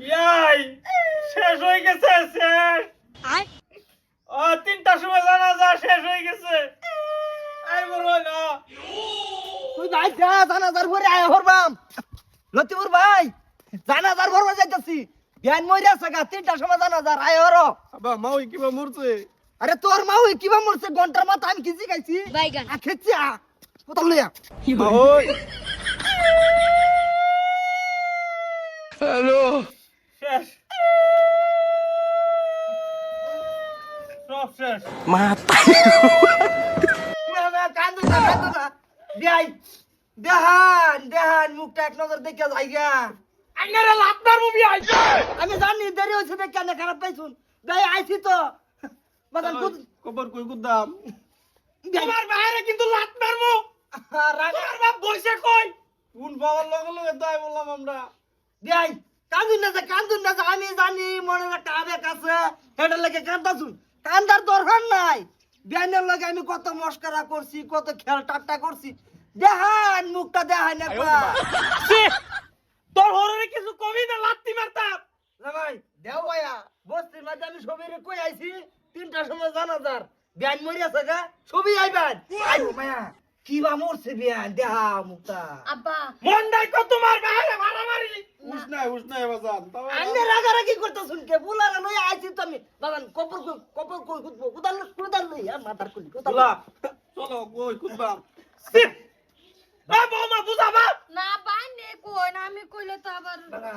ইয়াই শেষ হয়ে গেছে শেষ ও 3টার সময় জানাজা শেষ হয়ে গেছে আই বড় না তুই ভাই যা জানাজার পরে আয় হরবাম লতিপুর ভাই জানাজার ভরবা যাইতাছি জ্ঞান মইরা আছে গা 3টার সময় জানাজার আয় হর আবা মাউই কিবা মরছে আরে তোর মা ওই কিবা মরছে ঘন্টার মাথা আমি কি জিগাইছি বাইগান খেছি কোথাও লইয়া মাউই শেষ সব শেষ কান্দু না দেই দেহান মুখটা এক নজর দেখে যাইগা আইনারে লাপনার মুভি আইছে আমি জানি দেরি হইছে দেখে কেন খারাপ পাইছুন দেই আইছি তো বাদান কবর কই গুদাম তোমার বাইরে কিন্তু লাপনার মু তোমার বাপ বইছে কই কোন বাবার লগে লগে দাই বললাম আমরা দেই কান্দুন না যে আমি জানি মনে একটা আবেগ আছে হেডা লাগে কান্দাছুন কান্দার দরকার নাই বিয়ানের লগে আমি কত মস্করা করছি কত খেল ঠাট্টা করছি দেহান মুখটা দেহান একবার তোর হরে কিছু কবি না লাত্তি মারতাম ভাই দেও ভাইয়া বস্তির মাঝে আমি ছবিরে কই আইছি 3টার সময় জানাজার বিয়ান মরি আছে গা ছবি আইবেন আইবো ভাইয়া কি বা মরছে বিয়ান দেহা মুখটা আব্বা মন নাই কো তোমার বাইরে মারামারি উস নাই বাজান আন্নে রাগারাগি করতেছুন কে বুলারা লই আইছি তো আমি বাবান কপর কই কুদবো কুদাল লই আর মাথার কুলি কুদাল চলা চলো কই গুদাম এ বৌমা বুঝাবা না বাইনে কই না আমি কইলে তো আবার বাবা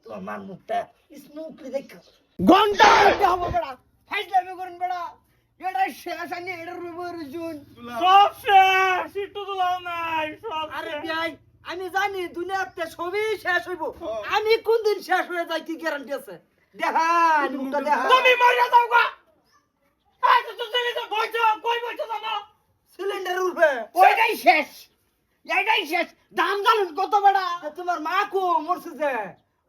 তোমার মান মুখটা স্মুথলি দেখ ঘন্টা ঘন্টা হবে বড়া ফাইজলামি করুন বড়া এটা শেষ আনি এটা রুবো রুজুন সব শেষ একটু তো লাও নাই সব আরে শেষ। ভাই আমি জানি দুনিয়াতে সবই শেষ হইব আমি কোন দিন শেষ হয়ে যাই কি গ্যারান্টি আছে দেখান মুখটা দেখা তুমি মরে যাও গা আজ তো তুমি তো বইছো কই বইছো জানো সিলিন্ডার উঠবে ওইটাই শেষ এইটাই শেষ দাম জানুন কত বড়া তোমার মা কো মরছে যে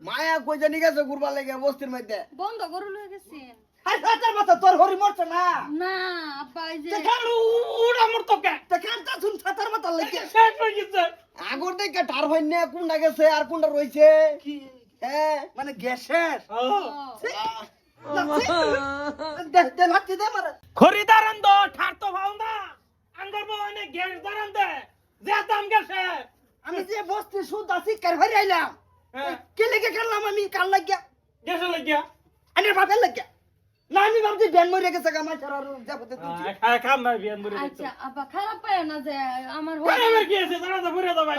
মায়া কই জানি গেছে ঘুরবার লাগে বস্তির মধ্যে বন্ধ করে লয়ে গেছেন আরে হাতের মাথা তোর হরি মরছে না না আব্বা এই যে দেখালু উড়া মর তোকে তে কান্তা শুন ছাতার মাথা লাগে শেষ হয়ে গেছে আগর দেখে টার হইনে কোনটা গেছে আর কোনটা রইছে কি হ্যাঁ মানে গ্যাস শেষ দে লাঠি দে মারে খরিদার আন্দো ঠার তো ভাও না আঙ্গর বনে গ্যাস দারান দে যে দাম গেছে আমি যে বস্তি সুদ আছি কার ভরে আইলাম হ্যাঁ। কে লেগে কারলাম আমি কাল লাগিয়া গেছে লাগিয়া আনের বাপের লাগিয়া না আমি ভাবছি ব্যান মরে গেছে গামা ছাড়ার যাবতে তুই খাম না বিয়ান মরে আচ্ছা আব্বা খারাপ পায় না যে আমার কোন আমার কি আছে জানা তো পুরে দাও ভাই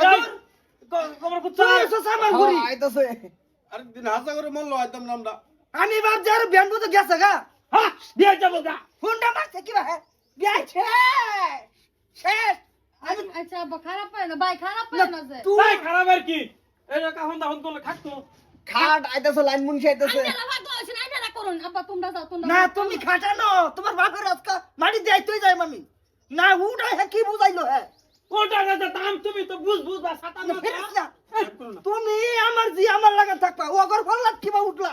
কবর কুচ্ছা তুই এসো সামান ঘুরি আইতাছে আরেকদিন হাসা করে মরলো আইতাম না আমরা আমি ভাবছি আর ব্যান মতো গেছে গা হ্যাঁ দিয়ে যাবো গা ফোনটা মারছে কি ভাই বিয়া শেষ আমি আচ্ছা আব্বা খারাপ পায় না ভাই খারাপ পায় না যে তুই তাই খারাপ আর কি এই যে কাহন দাহন করলে খাকতো খাট আইতাছে লাইন মুনশি আইতাছে আইনারা ভাগ হইছেন আইনারা করুন আব্বা তোমরা যাও তোমরা না তুমি খাটানো তোমার বাপের আজকা মাটি দেয় তুই যাই মামি না উড়াই হ্যাঁ কি বুঝাইলো হ্যাঁ কোনটা গেছে দাম তুমি তো বুঝ বা সাতা না ফেরিস না তুমি আমার জি আমার লাগা থাকবা ও আগর ফল্লাত কিবা উঠলা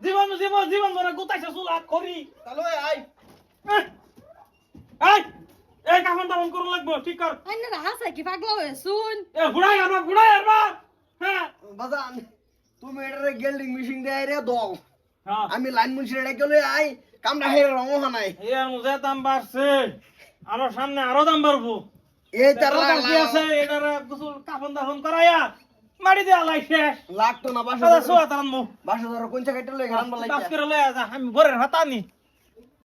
জীবন জীবন জীবন ধরে গুতাইছে চুলা করি চলো আই এই এই কাহন দাহন করু লাগবো ঠিক কর আইনারা হাসা কি পাগলা হয়ে শুন এ ঘুরাই আর হ্যাঁ বাজান তুমি এটারে গেল্ডিং মেশিন দেয় রে দাও হ্যাঁ আমি লাইন মুনশি রে গেলে আই কামড়া হেরে রঙ হানাই এর মধ্যে দাম বাড়ছে আমার সামনে আরো দাম বাড়বো এই তার কি আছে এটার গোসল কাফন দাফন করাইয়া মারি দেয়া লাই শেষ লাগতো না বাসা সাদা সোয়া তারান মু বাসা ধরো কোন জায়গায় লই গান বলাই বাস করে লয়ে যা আমি ঘরের হাতা নি